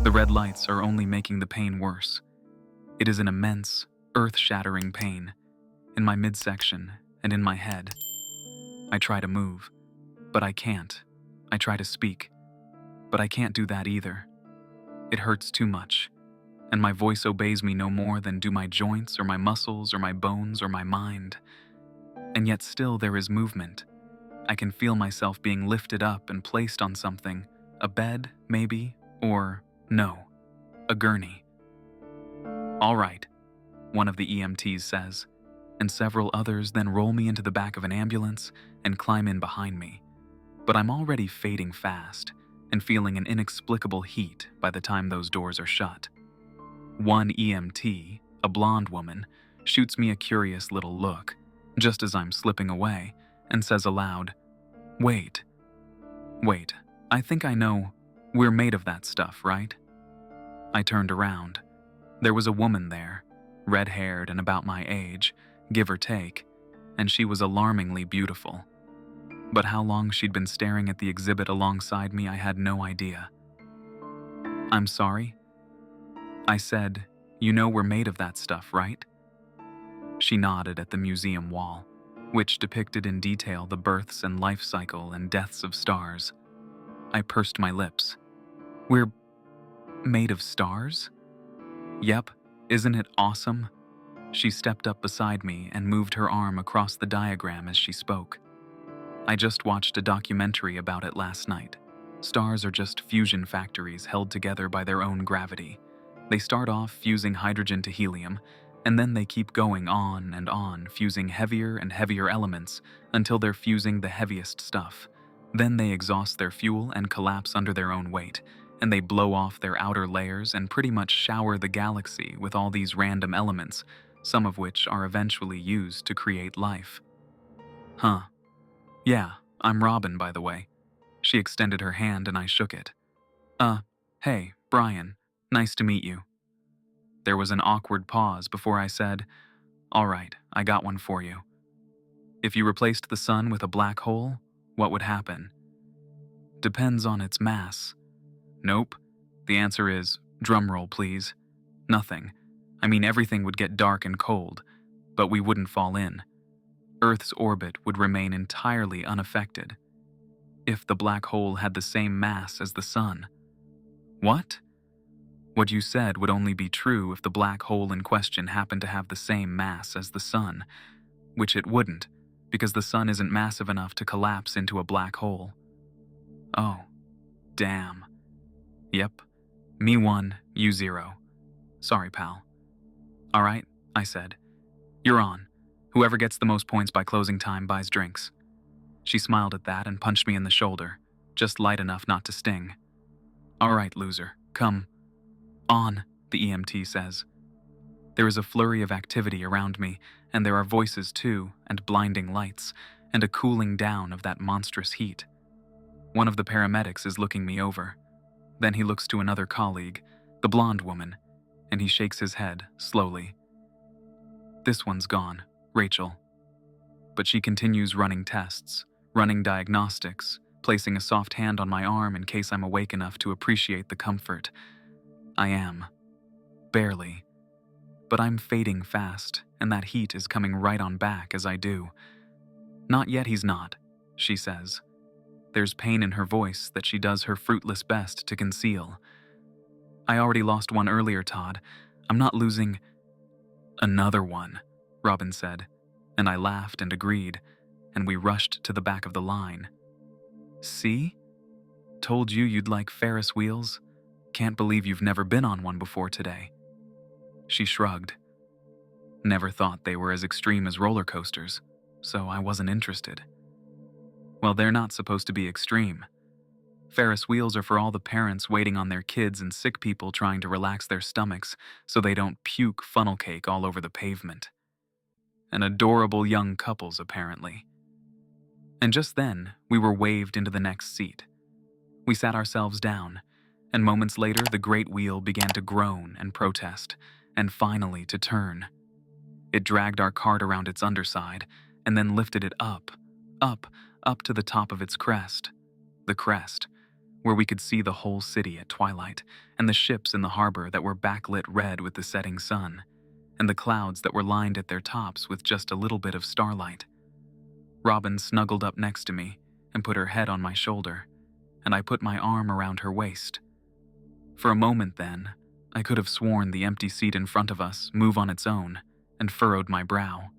The red lights are only making the pain worse. It is an immense, earth-shattering pain in my midsection and in my head. I try to move, but I can't. I try to speak, but I can't do that either. It hurts too much, and my voice obeys me no more than do my joints or my muscles or my bones or my mind. And yet still there is movement. I can feel myself being lifted up and placed on something, a bed, maybe, or no, a gurney. "All right," one of the EMTs says, and several others then roll me into the back of an ambulance and climb in behind me. But I'm already fading fast and feeling an inexplicable heat by the time those doors are shut. One EMT, a blonde woman, shoots me a curious little look, just as I'm slipping away, and says aloud, Wait, I think I know, we're made of that stuff, right?" I turned around. There was a woman there, red-haired and about my age, give or take, and she was alarmingly beautiful. But how long she'd been staring at the exhibit alongside me, I had no idea. "I'm sorry?" I said, "You know we're made of that stuff, right?" She nodded at the museum wall, which depicted in detail the births and life cycle and deaths of stars. I pursed my lips. "We're made of stars?" "Yep, isn't it awesome?" She stepped up beside me and moved her arm across the diagram as she spoke. "I just watched a documentary about it last night. Stars are just fusion factories held together by their own gravity. They start off fusing hydrogen to helium, and then they keep going on, fusing heavier and heavier elements until they're fusing the heaviest stuff. Then they exhaust their fuel and collapse under their own weight, and they blow off their outer layers and pretty much shower the galaxy with all these random elements, some of which are eventually used to create life." "Huh. Yeah, I'm Robin, by the way." She extended her hand and I shook it. Hey, Brian. Nice to meet you." There was an awkward pause before I said, "All right, I got one for you. If you replaced the sun with a black hole, what would happen?" "Depends on its mass." "Nope. The answer is, drumroll please, nothing. I mean, everything would get dark and cold, but we wouldn't fall in. Earth's orbit would remain entirely unaffected. If the black hole had the same mass as the sun." "What?" "What you said would only be true if the black hole in question happened to have the same mass as the sun, which it wouldn't, because the sun isn't massive enough to collapse into a black hole." "Oh, damn." "Yep. Me 1, you 0. Sorry, pal." "All right," I said. "You're on. Whoever gets the most points by closing time buys drinks." She smiled at that and punched me in the shoulder, just light enough not to sting. "All right, loser, come on," the EMT says. There is a flurry of activity around me, and there are voices too, and blinding lights, and a cooling down of that monstrous heat. One of the paramedics is looking me over. Then he looks to another colleague, the blonde woman, and he shakes his head, slowly. "This one's gone, Rachel." But she continues running tests, running diagnostics, placing a soft hand on my arm in case I'm awake enough to appreciate the comfort. I am. Barely. But I'm fading fast, and that heat is coming right on back as I do. "Not yet, he's not," she says. There's pain in her voice that she does her fruitless best to conceal. "I already lost one earlier, Todd. I'm not losing—" "Another one," Robin said, and I laughed and agreed, and we rushed to the back of the line. "See? Told you you'd like Ferris wheels. Can't believe you've never been on one before today." She shrugged. "Never thought they were as extreme as roller coasters, so I wasn't interested." "Well, they're not supposed to be extreme. Ferris wheels are for all the parents waiting on their kids and sick people trying to relax their stomachs so they don't puke funnel cake all over the pavement. And adorable young couples, apparently." And just then, we were waved into the next seat. We sat ourselves down, and moments later the great wheel began to groan and protest, and finally to turn. It dragged our cart around its underside, and then lifted it up to the top of its crest. The crest, where we could see the whole city at twilight, and the ships in the harbor that were backlit red with the setting sun, and the clouds that were lined at their tops with just a little bit of starlight. Robin snuggled up next to me and put her head on my shoulder, and I put my arm around her waist. For a moment then, I could have sworn the empty seat in front of us moved on its own and furrowed my brow.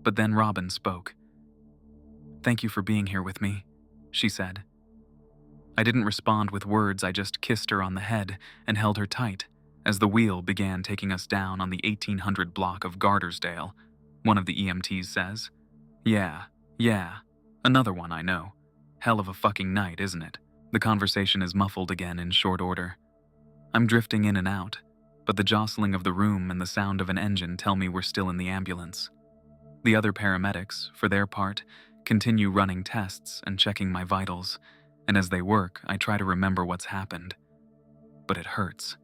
But then Robin spoke. "Thank you for being here with me," she said. I didn't respond with words, I just kissed her on the head and held her tight as the wheel began taking us down on the 1800 block of Gartersdale, one of the EMTs says. Yeah, another one, I know. Hell of a fucking night, isn't it? The conversation is muffled again in short order. I'm drifting in and out, but the jostling of the room and the sound of an engine tell me we're still in the ambulance. The other paramedics, for their part, continue running tests and checking my vitals, and as they work, I try to remember what's happened. But it hurts.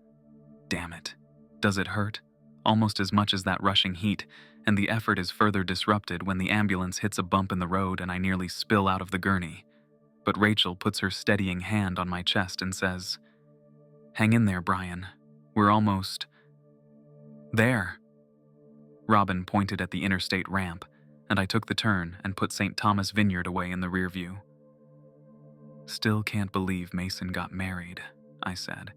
Damn it. Does it hurt? Almost as much as that rushing heat, and the effort is further disrupted when the ambulance hits a bump in the road and I nearly spill out of the gurney. But Rachel puts her steadying hand on my chest and says, "Hang in there, Brian. We're almost there." Robin pointed at the interstate ramp, and I took the turn and put St. Thomas Vineyard away in the rear view. "Still can't believe Mason got married," I said.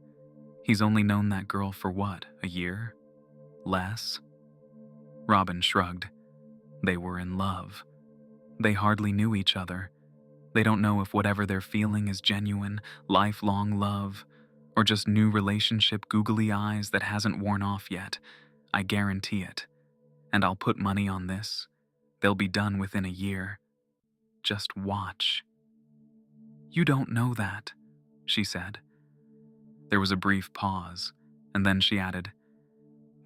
"He's only known that girl for what, a year? Less?" Robin shrugged. "They were in love. They hardly knew each other. They don't know if whatever they're feeling is genuine, lifelong love, or just new relationship googly eyes that hasn't worn off yet. I guarantee it. And I'll put money on this. They'll be done within a year. Just watch." "You don't know that," she said. There was a brief pause, and then she added,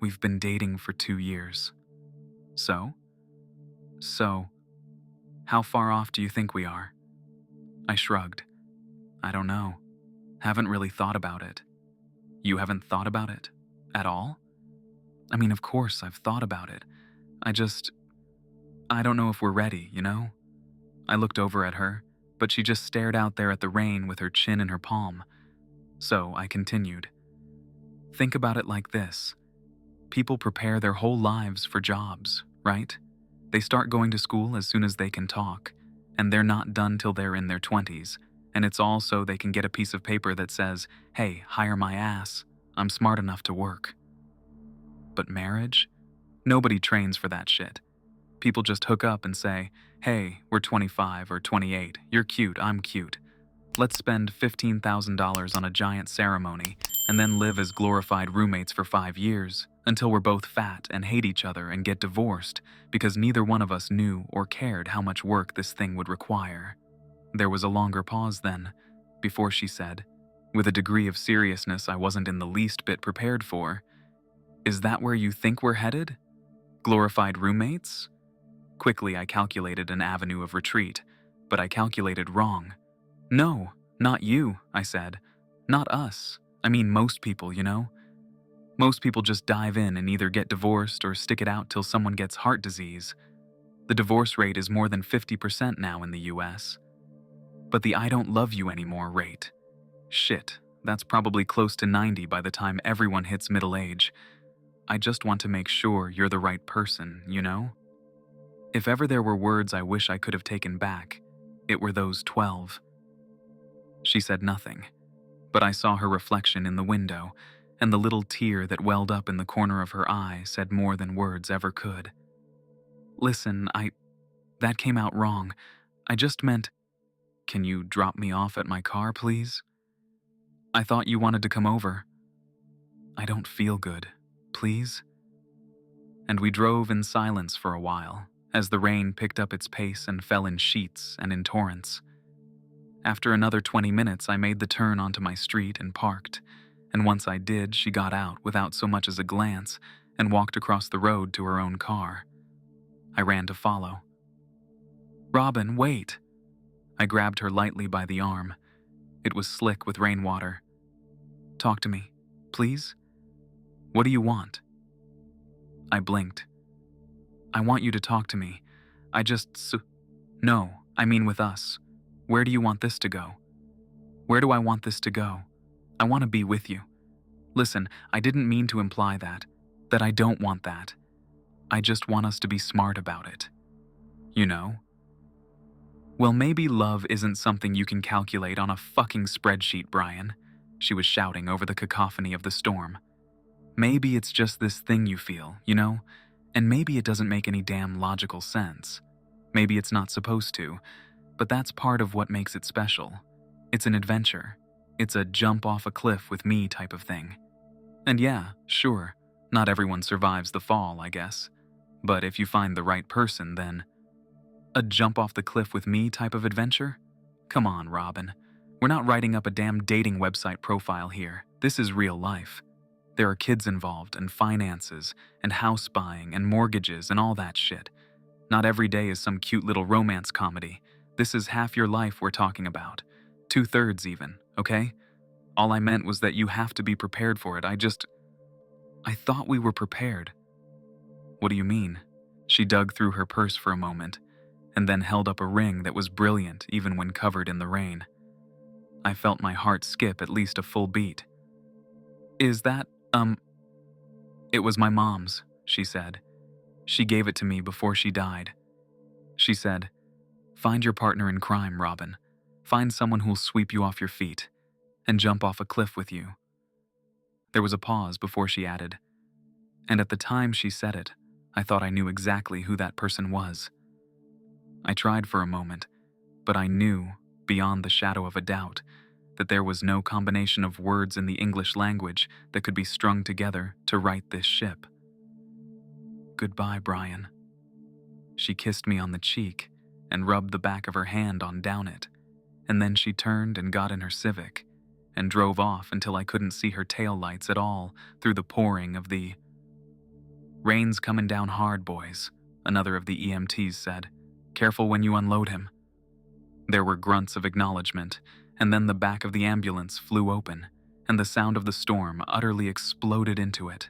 "We've been dating for 2 years. So? How far off do you think we are?" I shrugged. "I don't know. Haven't really thought about it." "You haven't thought about it? At all?" "I mean, of course I've thought about it. I don't know if we're ready, you know?" I looked over at her, but she just stared out there at the rain with her chin in her palm. So I continued. "Think about it like this. People prepare their whole lives for jobs, right? They start going to school as soon as they can talk, and they're not done till they're in their 20s, and it's all so they can get a piece of paper that says, 'Hey, hire my ass. I'm smart enough to work.' But marriage? Nobody trains for that shit. People just hook up and say, 'Hey, we're 25 or 28. You're cute, I'm cute. Let's spend $15,000 on a giant ceremony and then live as glorified roommates for 5 years until we're both fat and hate each other and get divorced because neither one of us knew or cared how much work this thing would require." There was a longer pause then, before she said, with a degree of seriousness I wasn't in the least bit prepared for, "Is that where you think we're headed? Glorified roommates?" Quickly I calculated an avenue of retreat, but I calculated wrong. "No, not you," I said. "Not us. I mean most people, you know? Most people just dive in and either get divorced or stick it out till someone gets heart disease. The divorce rate is more than 50% now in the US. But the 'I don't love you anymore' rate, shit, that's probably close to 90 by the time everyone hits middle age. I just want to make sure you're the right person, you know? If ever there were words I wish I could have taken back, it were those 12. She said nothing, but I saw her reflection in the window, and the little tear that welled up in the corner of her eye said more than words ever could. "Listen, that came out wrong. I just meant, can you drop me off at my car, please? I thought you wanted to come over. I don't feel good. Please?" And we drove in silence for a while, as the rain picked up its pace and fell in sheets and in torrents. After another 20 minutes, I made the turn onto my street and parked, and once I did, she got out without so much as a glance and walked across the road to her own car. I ran to follow. "Robin, wait!" I grabbed her lightly by the arm. It was slick with rainwater. "Talk to me, please? What do you want?" I blinked. "I want you to talk to me. No, I mean with us. Where do you want this to go?" Where do I want this to go? I want to be with you. Listen, I didn't mean to imply that I don't want that. I just want us to be smart about it. You know? Well, maybe love isn't something you can calculate on a fucking spreadsheet, Brian, she was shouting over the cacophony of the storm. Maybe it's just this thing you feel, you know? And maybe it doesn't make any damn logical sense. Maybe it's not supposed to, but that's part of what makes it special. It's an adventure. It's a jump off a cliff with me type of thing. And yeah, sure, not everyone survives the fall, I guess. But if you find the right person, then a jump off the cliff with me type of adventure? Come on, Robin. We're not writing up a damn dating website profile here. This is real life. There are kids involved, and finances, and house buying, and mortgages, and all that shit. Not every day is some cute little romance comedy. This is half your life we're talking about. 2/3 even, okay? All I meant was that you have to be prepared for it. I thought we were prepared. What do you mean? She dug through her purse for a moment, and then held up a ring that was brilliant even when covered in the rain. I felt my heart skip at least a full beat. Is that, It was my mom's, she said. She gave it to me before she died. She said, "Find your partner in crime, Robin. Find someone who'll sweep you off your feet and jump off a cliff with you." There was a pause before she added, and at the time she said it, I thought I knew exactly who that person was. I tried for a moment, but I knew, beyond the shadow of a doubt, that there was no combination of words in the English language that could be strung together to write this ship. "Goodbye, Brian." She kissed me on the cheek and rubbed the back of her hand on down it, and then she turned and got in her Civic and drove off until I couldn't see her tail lights at all through the pouring of the... "Rain's coming down hard, boys," another of the EMTs said. "Careful when you unload him." There were grunts of acknowledgement, and then the back of the ambulance flew open, and the sound of the storm utterly exploded into it.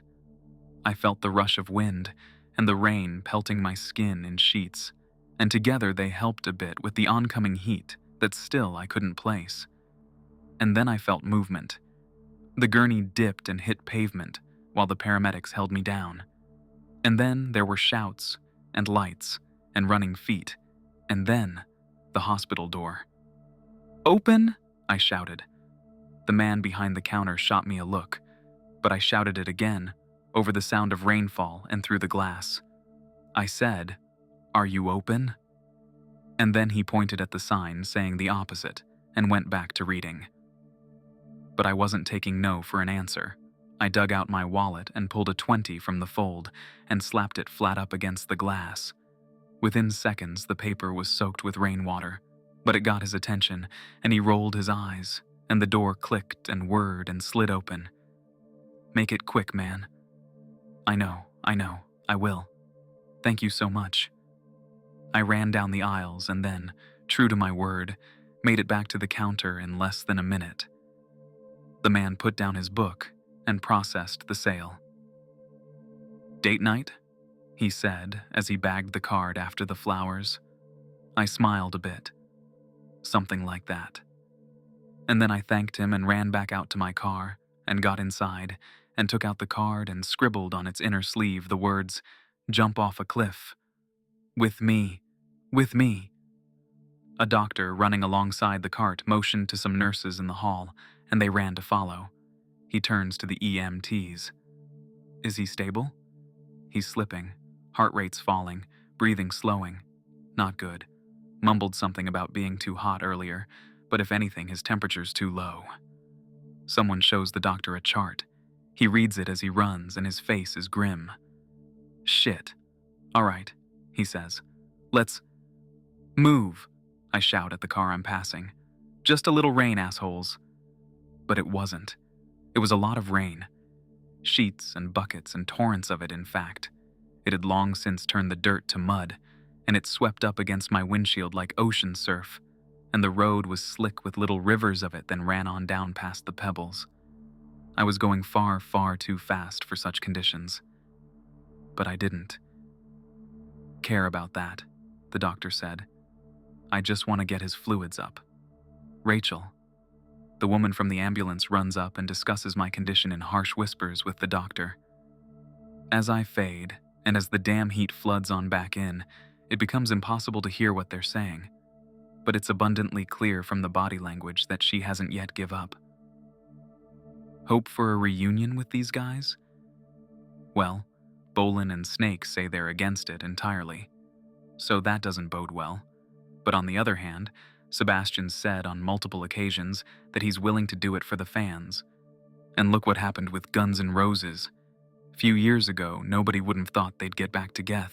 I felt the rush of wind and the rain pelting my skin in sheets, and together they helped a bit with the oncoming heat that still I couldn't place. And then I felt movement. The gurney dipped and hit pavement while the paramedics held me down. And then there were shouts and lights and running feet, and then the hospital door. "Open!" I shouted. The man behind the counter shot me a look, but I shouted it again, over the sound of rainfall and through the glass. I said, "Are you open?" And then he pointed at the sign saying the opposite and went back to reading. But I wasn't taking no for an answer. I dug out my wallet and pulled a 20 from the fold and slapped it flat up against the glass. Within seconds, the paper was soaked with rainwater, but it got his attention, and he rolled his eyes, and the door clicked and whirred and slid open. "Make it quick, man." I know, I will. Thank you so much." I ran down the aisles and then, true to my word, made it back to the counter in less than a minute. The man put down his book and processed the sale. "Date night?" he said as he bagged the card after the flowers. I smiled a bit. Something like that. And then I thanked him and ran back out to my car and got inside and took out the card and scribbled on its inner sleeve the words, "Jump off a cliff. With me. With me." A doctor running alongside the cart motioned to some nurses in the hall, and they ran to follow. He turns to the EMTs. "Is he stable?" "He's slipping. Heart rate's falling, breathing slowing. Not good. Mumbled something about being too hot earlier, but if anything, his temperature's too low." Someone shows the doctor a chart. He reads it as he runs, and his face is grim. "Shit. All right," he says. "Let's move," I shout at the car I'm passing. "Just a little rain, assholes." But it wasn't. It was a lot of rain. Sheets and buckets and torrents of it, in fact. It had long since turned the dirt to mud, and it swept up against my windshield like ocean surf, and the road was slick with little rivers of it that ran on down past the pebbles. I was going far, far too fast for such conditions. But I didn't care about that, the doctor said. "I just want to get his fluids up. Rachel." The woman from the ambulance runs up and discusses my condition in harsh whispers with the doctor. As I fade, and as the damn heat floods on back in, it becomes impossible to hear what they're saying. But it's abundantly clear from the body language that she hasn't yet give up. Hope for a reunion with these guys? Well, Bolin and Snake say they're against it entirely. So that doesn't bode well. But on the other hand, Sebastian said on multiple occasions that he's willing to do it for the fans. And look what happened with Guns N' Roses. A few years ago, nobody wouldn't have thought they'd get back together.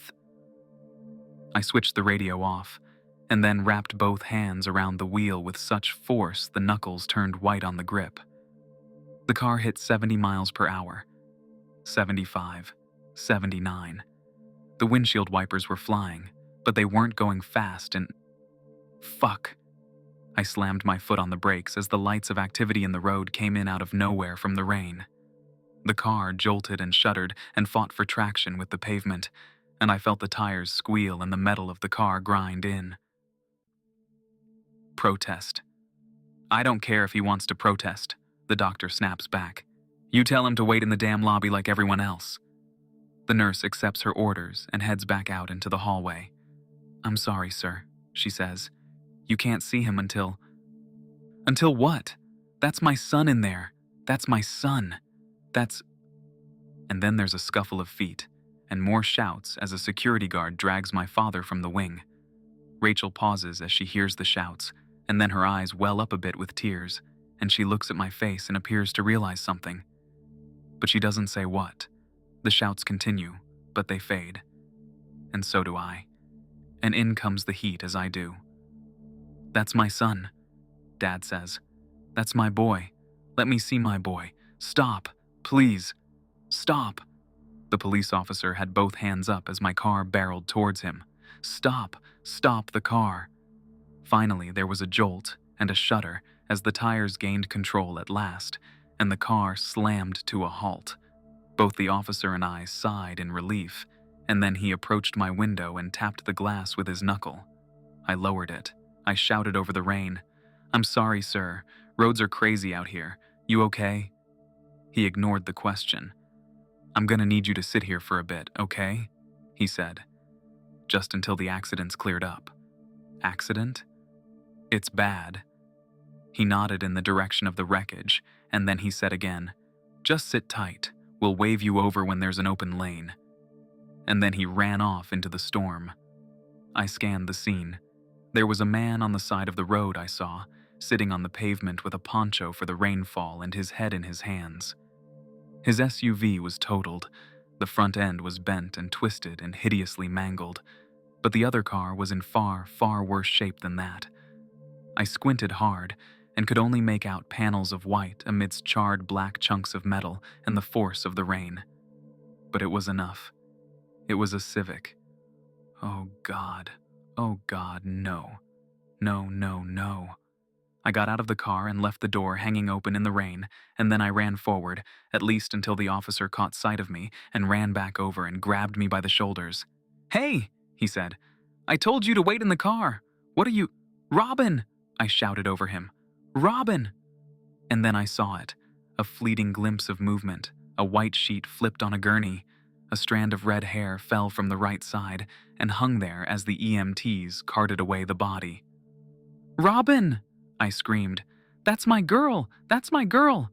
I switched the radio off, and then wrapped both hands around the wheel with such force the knuckles turned white on the grip. The car hit 70 miles per hour. 75, 79. The windshield wipers were flying, but they weren't going fast and... Fuck. I slammed my foot on the brakes as the lights of activity in the road came in out of nowhere from the rain. The car jolted and shuddered and fought for traction with the pavement, and I felt the tires squeal and the metal of the car grind in. Protest. I don't care if he wants to protest, the doctor snaps back. You tell him to wait in the damn lobby like everyone else. The nurse accepts her orders and heads back out into the hallway. I'm sorry, sir, she says. You can't see him until... Until what? That's my son in there. That's my son. That's... And then there's a scuffle of feet, and more shouts as a security guard drags my father from the wing. Rachel pauses as she hears the shouts, and then her eyes well up a bit with tears, and she looks at my face and appears to realize something. But she doesn't say what. The shouts continue, but they fade. And so do I. And in comes the heat as I do. That's my son, Dad says. That's my boy. Let me see my boy. Stop, please. Stop. The police officer had both hands up as my car barreled towards him. Stop, stop the car. Finally, there was a jolt and a shudder as the tires gained control at last, and the car slammed to a halt. Both the officer and I sighed in relief, and then he approached my window and tapped the glass with his knuckle. I lowered it. I shouted over the rain, I'm sorry, sir. Roads are crazy out here. You okay? He ignored the question. I'm gonna need you to sit here for a bit, okay? He said. Just until the accident's cleared up. Accident? It's bad. He nodded in the direction of the wreckage, and then he said again, just sit tight. We'll wave you over when there's an open lane. And then he ran off into the storm. I scanned the scene. There was a man on the side of the road I saw, sitting on the pavement with a poncho for the rainfall and his head in his hands. His SUV was totaled. The front end was bent and twisted and hideously mangled, but the other car was in far, far worse shape than that. I squinted hard and could only make out panels of white amidst charred black chunks of metal and the force of the rain. But it was enough. It was a Civic. Oh God, no. No, no, no. I got out of the car and left the door hanging open in the rain, and then I ran forward, at least until the officer caught sight of me and ran back over and grabbed me by the shoulders. Hey, he said. I told you to wait in the car. What are you... Robin! I shouted over him. Robin! And then I saw it. A fleeting glimpse of movement. A white sheet flipped on a gurney. A strand of red hair fell from the right side and hung there as the EMTs carted away the body. Robin! I screamed. That's my girl! That's my girl!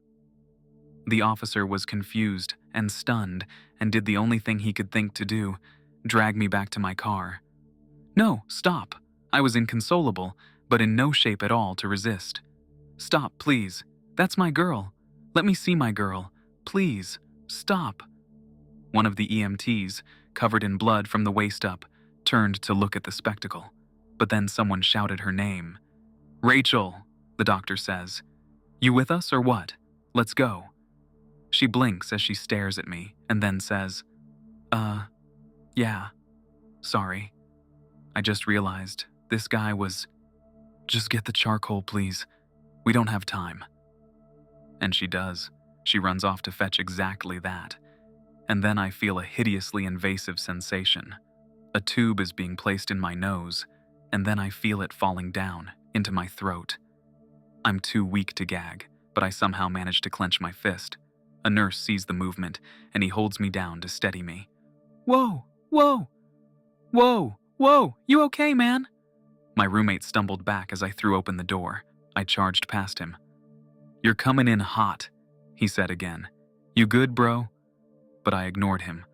The officer was confused and stunned and did the only thing he could think to do, drag me back to my car. No, stop. I was inconsolable, but in no shape at all to resist. Stop, please. That's my girl. Let me see my girl. Please, stop. One of the EMTs, covered in blood from the waist up, turned to look at the spectacle, but then someone shouted her name. Rachel, the doctor says. You with us or what? Let's go. She blinks as she stares at me and then says, yeah, sorry. I just realized this guy was... Just get the charcoal, please. We don't have time. And she does. She runs off to fetch exactly that. And then I feel a hideously invasive sensation. A tube is being placed in my nose, and then I feel it falling down into my throat. I'm too weak to gag, but I somehow manage to clench my fist. A nurse sees the movement, and he holds me down to steady me. Whoa, whoa, whoa, whoa, you okay, man? My roommate stumbled back as I threw open the door. I charged past him. You're coming in hot, he said again. You good, bro? But I ignored him.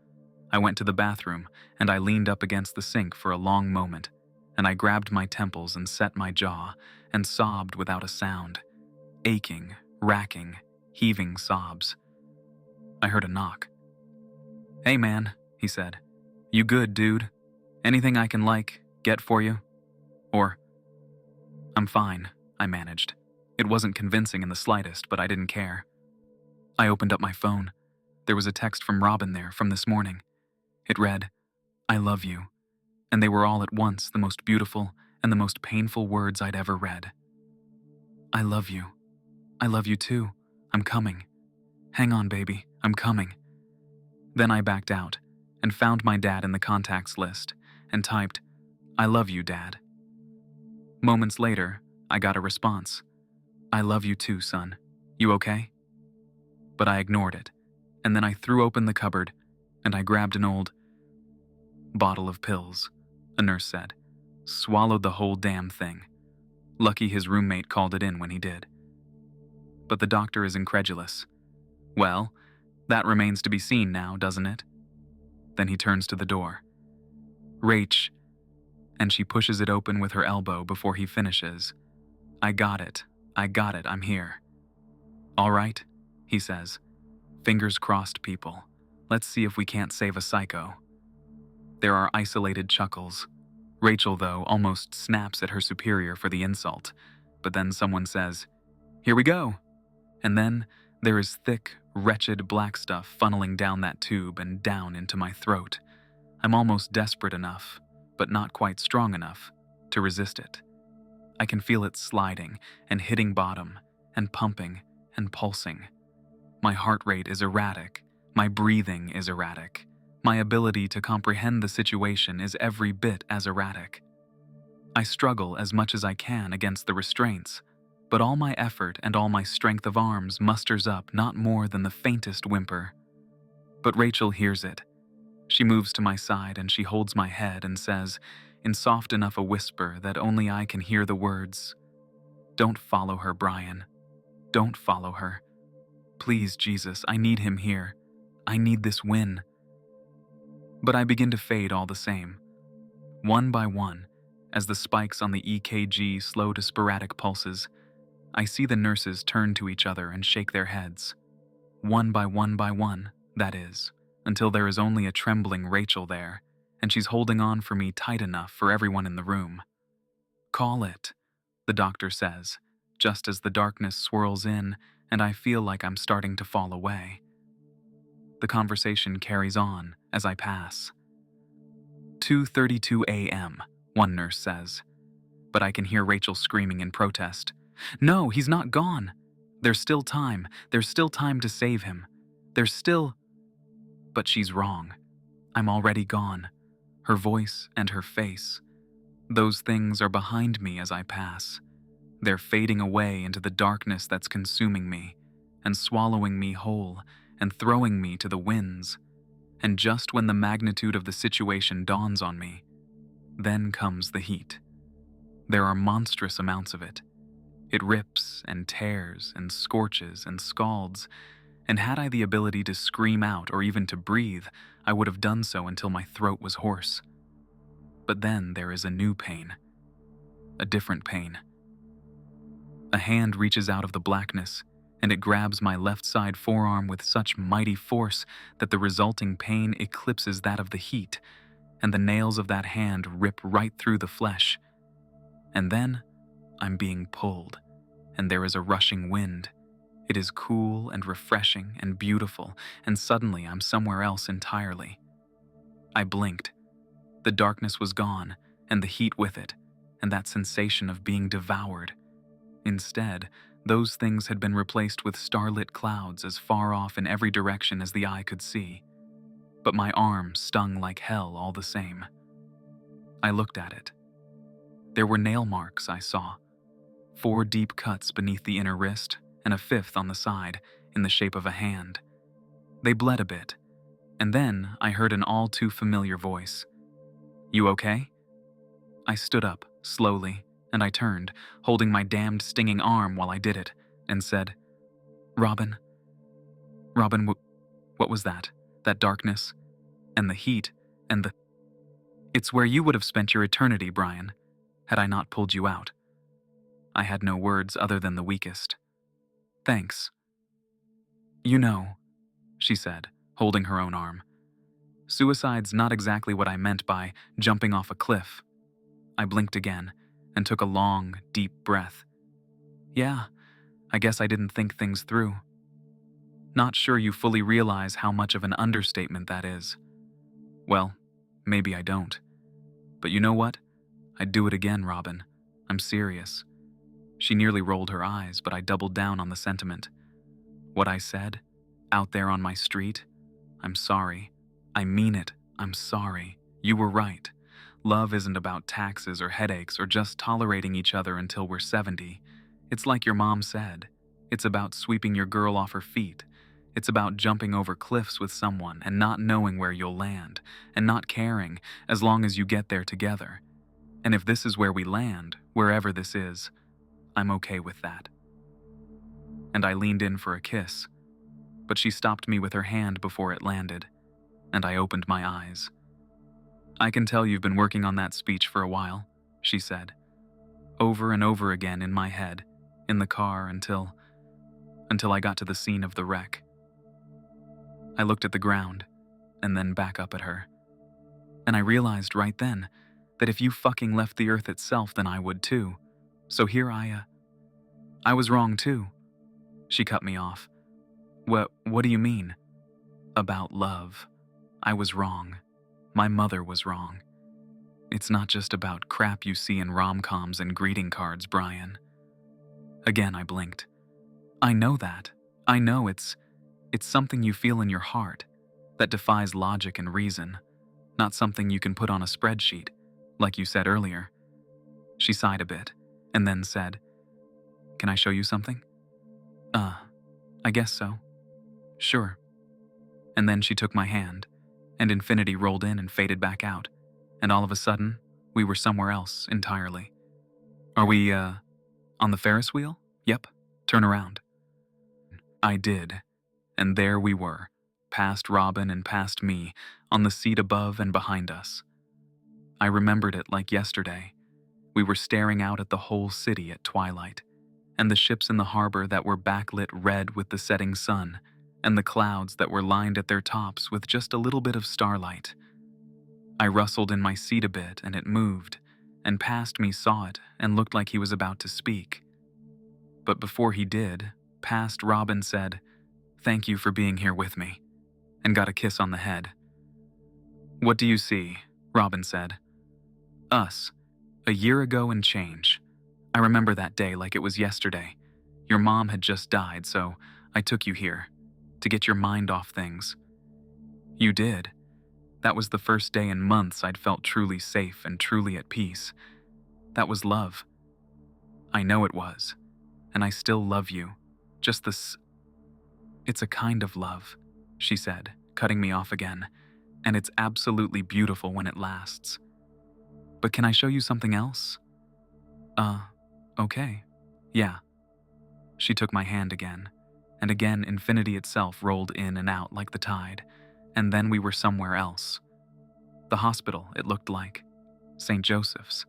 I went to the bathroom, and I leaned up against the sink for a long moment, and I grabbed my temples and set my jaw, and sobbed without a sound. Aching, racking, heaving sobs. I heard a knock. Hey man, he said. You good, dude? Anything I can, get for you? Or, I'm fine, I managed. It wasn't convincing in the slightest, but I didn't care. I opened up my phone. There was a text from Robin there from this morning. It read, I love you. And they were all at once the most beautiful and the most painful words I'd ever read. I love you. I love you too. I'm coming. Hang on, baby. I'm coming. Then I backed out and found my dad in the contacts list and typed, I love you, Dad. Moments later, I got a response. I love you too, son. You okay? But I ignored it, and then I threw open the cupboard and I grabbed an old bottle of pills, a nurse said. Swallowed the whole damn thing. Lucky his roommate called it in when he did. But the doctor is incredulous. Well, that remains to be seen now, doesn't it? Then he turns to the door. Rach, and she pushes it open with her elbow before he finishes. I got it, I'm here. All right, he says. Fingers crossed, people. Let's see if we can't save a psycho. There are isolated chuckles. Rachel, though, almost snaps at her superior for the insult. But then someone says, Here we go. And then there is thick, wretched black stuff funneling down that tube and down into my throat. I'm almost desperate enough, but not quite strong enough, to resist it. I can feel it sliding and hitting bottom and pumping and pulsing. My heart rate is erratic. My breathing is erratic. My ability to comprehend the situation is every bit as erratic. I struggle as much as I can against the restraints, but all my effort and all my strength of arms musters up not more than the faintest whimper. But Rachel hears it. She moves to my side and she holds my head and says, in soft enough a whisper that only I can hear the words, Don't follow her, Brian. Don't follow her. Please, Jesus, I need him here. I need this win. But I begin to fade all the same. One by one, as the spikes on the EKG slow to sporadic pulses, I see the nurses turn to each other and shake their heads. One by one, that is, until there is only a trembling Rachel there, and she's holding on for me tight enough for everyone in the room. Call it, the doctor says, just as the darkness swirls in and I feel like I'm starting to fall away. The conversation carries on as I pass. 2:32 a.m., one nurse says, but I can hear Rachel screaming in protest. No, he's not gone. There's still time. There's still time to save him. There's still... But she's wrong. I'm already gone. Her voice and her face. Those things are behind me as I pass. They're fading away into the darkness that's consuming me, and swallowing me whole, and throwing me to the winds. And just when the magnitude of the situation dawns on me, then comes the heat. There are monstrous amounts of it. It rips and tears and scorches and scalds, and had I the ability to scream out or even to breathe, I would have done so until my throat was hoarse. But then there is a new pain. A different pain. A hand reaches out of the blackness, and it grabs my left side forearm with such mighty force that the resulting pain eclipses that of the heat, and the nails of that hand rip right through the flesh. And then I'm being pulled, and there is a rushing wind. It is cool and refreshing and beautiful, and suddenly I'm somewhere else entirely. I blinked. The darkness was gone, and the heat with it, and that sensation of being devoured. Instead, those things had been replaced with starlit clouds as far off in every direction as the eye could see. But my arm stung like hell all the same. I looked at it. There were nail marks I saw. 4 deep cuts beneath the inner wrist and a 5th on the side in the shape of a hand. They bled a bit, and then I heard an all too familiar voice. "You okay?" I stood up, slowly, and I turned, holding my damned stinging arm while I did it, and said, Robin, what was that? That darkness? And the heat? And the... It's where you would have spent your eternity, Brian, had I not pulled you out. I had no words other than the weakest. Thanks. You know, she said, holding her own arm. Suicide's not exactly what I meant by jumping off a cliff. I blinked again and took a long, deep breath. Yeah, I guess I didn't think things through. Not sure you fully realize how much of an understatement that is. Well, maybe I don't. But you know what? I'd do it again, Robin. I'm serious. She nearly rolled her eyes, but I doubled down on the sentiment. What I said, out there on my street, I'm sorry. I mean it. I'm sorry. You were right. Love isn't about taxes or headaches or just tolerating each other until we're 70. It's like your mom said. It's about sweeping your girl off her feet. It's about jumping over cliffs with someone and not knowing where you'll land, and not caring as long as you get there together. And if this is where we land, wherever this is, I'm okay with that. And I leaned in for a kiss, but she stopped me with her hand before it landed, and I opened my eyes. I can tell you've been working on that speech for a while, she said, over and over again in my head, in the car until I got to the scene of the wreck. I looked at the ground, and then back up at her. And I realized right then that if you fucking left the earth itself, then I would too. So here I was wrong too. She cut me off. What do you mean? About love. I was wrong. My mother was wrong. It's not just about crap you see in rom-coms and greeting cards, Brian. Again, I blinked. I know that. I know it's something you feel in your heart that defies logic and reason, not something you can put on a spreadsheet, like you said earlier. She sighed a bit, and then said, Can I show you something? I guess so. Sure. And then she took my hand, and infinity rolled in and faded back out, and all of a sudden, we were somewhere else entirely. Are we, on the Ferris wheel? Yep. Turn around. I did. And there we were, past Robin and past me, on the seat above and behind us. I remembered it like yesterday. We were staring out at the whole city at twilight, and the ships in the harbor that were backlit red with the setting sun, and the clouds that were lined at their tops with just a little bit of starlight. I rustled in my seat a bit, and it moved, and past me saw it and looked like he was about to speak. But before he did, past Robin said, Thank you for being here with me, and got a kiss on the head. What do you see? Robin said. Us. A year ago and change. I remember that day like it was yesterday. Your mom had just died, so I took you here, to get your mind off things. You did. That was the first day in months I'd felt truly safe and truly at peace. That was love. I know it was, and I still love you. Just this... It's a kind of love, she said, cutting me off again, and it's absolutely beautiful when it lasts. But can I show you something else? Okay. Yeah. She took my hand again, and again infinity itself rolled in and out like the tide, and then we were somewhere else. The hospital, it looked like. St. Joseph's.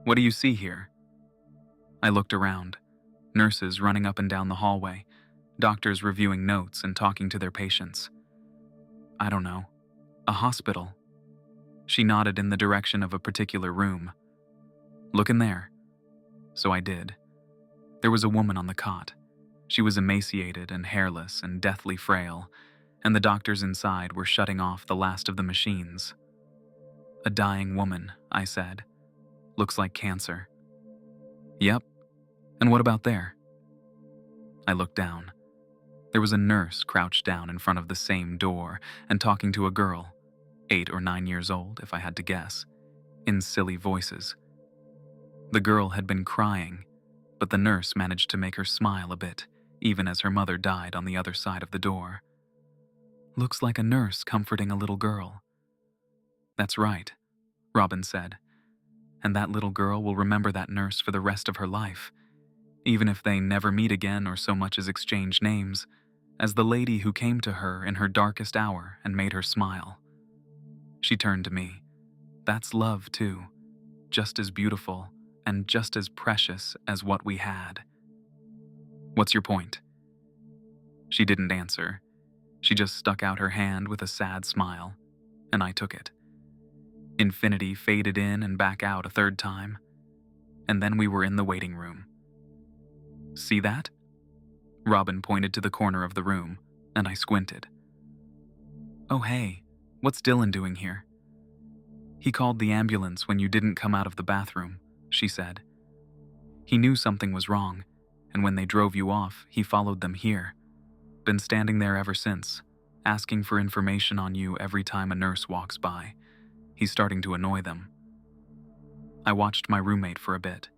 What do you see here? I looked around. Nurses running up and down the hallway, doctors reviewing notes and talking to their patients. I don't know. A hospital. She nodded in the direction of a particular room. Look in there. So I did. There was a woman on the cot. She was emaciated and hairless and deathly frail, and the doctors inside were shutting off the last of the machines. A dying woman, I said. Looks like cancer. Yep. And what about there? I looked down. There was a nurse crouched down in front of the same door and talking to a girl, 8 or 9 years old, if I had to guess, in silly voices. The girl had been crying, but the nurse managed to make her smile a bit, even as her mother died on the other side of the door. "Looks like a nurse comforting a little girl." "That's right," Robin said. "And that little girl will remember that nurse for the rest of her life, even if they never meet again or so much as exchange names, as the lady who came to her in her darkest hour and made her smile." She turned to me. "That's love, too, just as beautiful and just as precious as what we had." "What's your point?" She didn't answer. She just stuck out her hand with a sad smile, and I took it. Infinity faded in and back out a third time, and then we were in the waiting room. "See that?" Robin pointed to the corner of the room, and I squinted. "Oh hey, what's Dylan doing here?" "He called the ambulance when you didn't come out of the bathroom," she said. "He knew something was wrong, and when they drove you off, he followed them here. Been standing there ever since, asking for information on you every time a nurse walks by. He's starting to annoy them." I watched my roommate for a bit,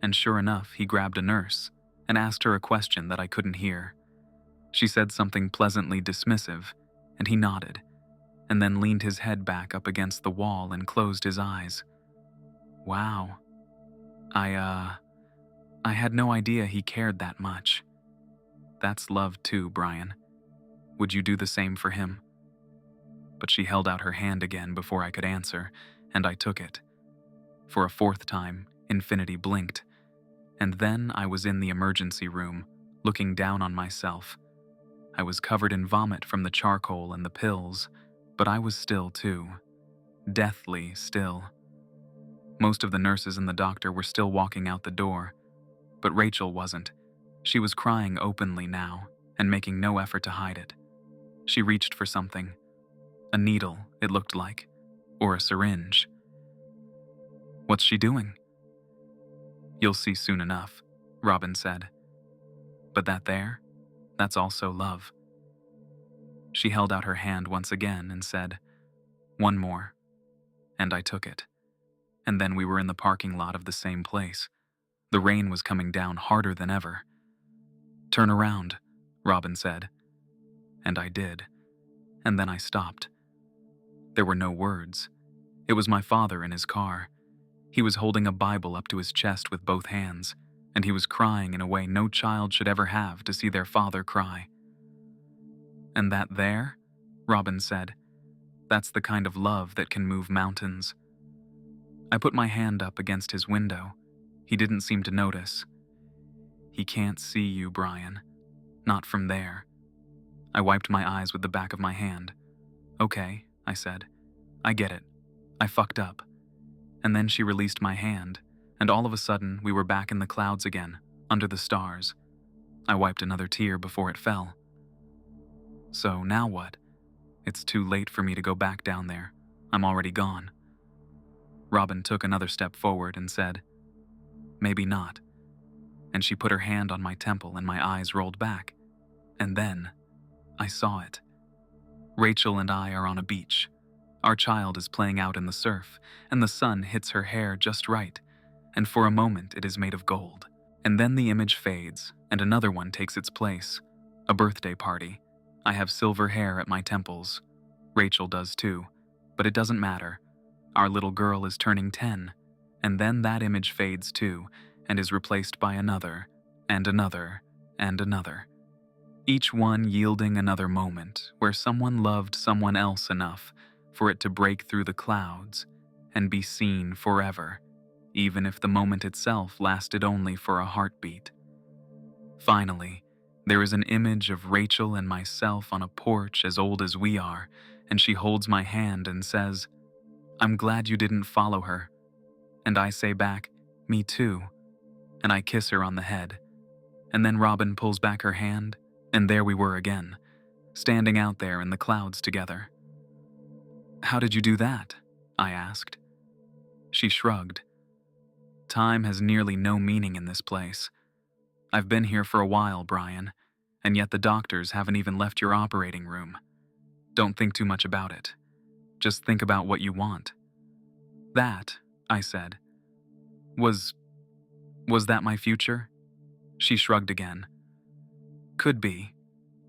and sure enough, he grabbed a nurse and asked her a question that I couldn't hear. She said something pleasantly dismissive, and he nodded, and then leaned his head back up against the wall and closed his eyes. Wow. I had no idea he cared that much. That's love too, Brian. Would you do the same for him? But she held out her hand again before I could answer, and I took it. For a fourth time, Infinity blinked, and then I was in the emergency room, looking down on myself. I was covered in vomit from the charcoal and the pills, but I was still too. Deathly still. Most of the nurses and the doctor were still walking out the door, but Rachel wasn't. She was crying openly now, and making no effort to hide it. She reached for something. A needle, it looked like, or a syringe. "What's she doing?" "You'll see soon enough," Robin said. "But that there, that's also love." She held out her hand once again and said, "One more." And I took it. And then we were in the parking lot of the same place. The rain was coming down harder than ever. "Turn around," Robin said. And I did. And then I stopped. There were no words. It was my father in his car. He was holding a Bible up to his chest with both hands, and he was crying in a way no child should ever have to see their father cry. "And that there," Robin said, "that's the kind of love that can move mountains." I put my hand up against his window. He didn't seem to notice. "He can't see you, Brian. Not from there." I wiped my eyes with the back of my hand. "Okay," I said. "I get it. I fucked up." And then she released my hand, and all of a sudden we were back in the clouds again, under the stars. I wiped another tear before it fell. "So now what? It's too late for me to go back down there. I'm already gone." Robin took another step forward and said, "Maybe not." And she put her hand on my temple and my eyes rolled back. And then I saw it. Rachel and I are on a beach. Our child is playing out in the surf, and the sun hits her hair just right, and for a moment it is made of gold. And then the image fades, and another one takes its place. A birthday party. I have silver hair at my temples. Rachel does too, but it doesn't matter. Our little girl is turning 10, and then that image fades too, and is replaced by another, and another, and another. Each one yielding another moment where someone loved someone else enough for it to break through the clouds and be seen forever, even if the moment itself lasted only for a heartbeat. Finally, there is an image of Rachel and myself on a porch as old as we are, and she holds my hand and says, "I'm glad you didn't follow her." And I say back, "Me too." And I kiss her on the head. And then Robin pulls back her hand, and there we were again, standing out there in the clouds together. "How did you do that?" I asked. She shrugged. "Time has nearly no meaning in this place. I've been here for a while, Brian, and yet the doctors haven't even left your operating room. Don't think too much about it. Just think about what you want." "That," I said, was that my future? She shrugged again. Could be.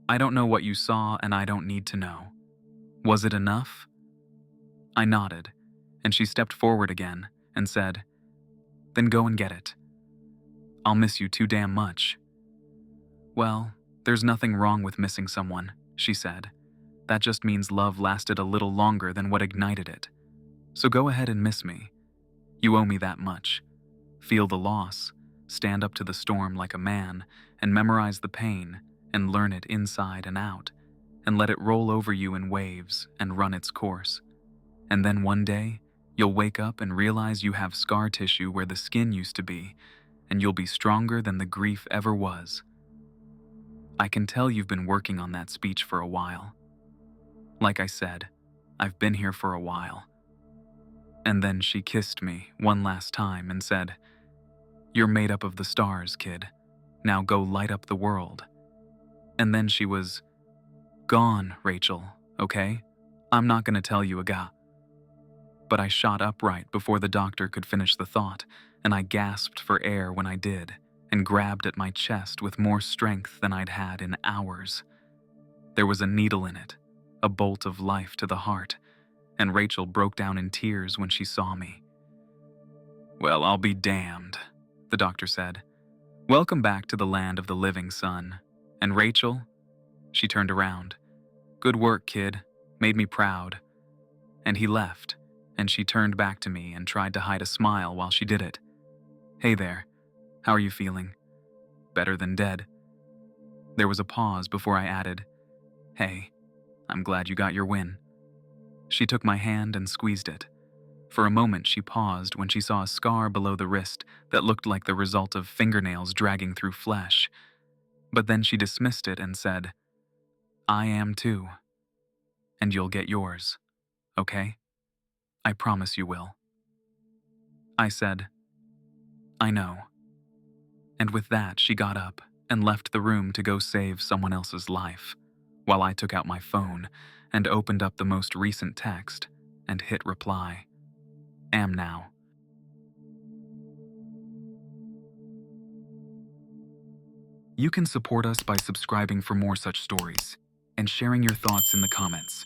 I don't know what you saw, and I don't need to know. Was it enough? I nodded, and she stepped forward again and said, Then go and get it. I'll miss you too damn much. Well, there's nothing wrong with missing someone, she said. That just means love lasted a little longer than what ignited it. So go ahead and miss me. You owe me that much. Feel the loss, stand up to the storm like a man, and memorize the pain, and learn it inside and out, and let it roll over you in waves and run its course. And then one day, you'll wake up and realize you have scar tissue where the skin used to be, and you'll be stronger than the grief ever was. I can tell you've been working on that speech for a while. Like I said, I've been here for a while. And then she kissed me one last time and said, You're made up of the stars, kid. Now go light up the world. And then she was gone, Rachel, okay? I'm not gonna tell you again. But I shot upright before the doctor could finish the thought, and I gasped for air when I did, and grabbed at my chest with more strength than I'd had in hours. There was a needle in it, a bolt of life to the heart, and Rachel broke down in tears when she saw me. Well, I'll be damned, the doctor said. Welcome back to the land of the living, son. And Rachel? She turned around. Good work, kid. Made me proud. And he left, and she turned back to me and tried to hide a smile while she did it. Hey there. How are you feeling? Better than dead. There was a pause before I added, Hey, I'm glad you got your win. She took my hand and squeezed it. For a moment she paused when she saw a scar below the wrist that looked like the result of fingernails dragging through flesh. But then she dismissed it and said, I am too. And you'll get yours, okay? I promise you will. I said, I know. And with that, she got up and left the room to go save someone else's life, while I took out my phone and opened up the most recent text and hit reply. Am now. You can support us by subscribing for more such stories and sharing your thoughts in the comments.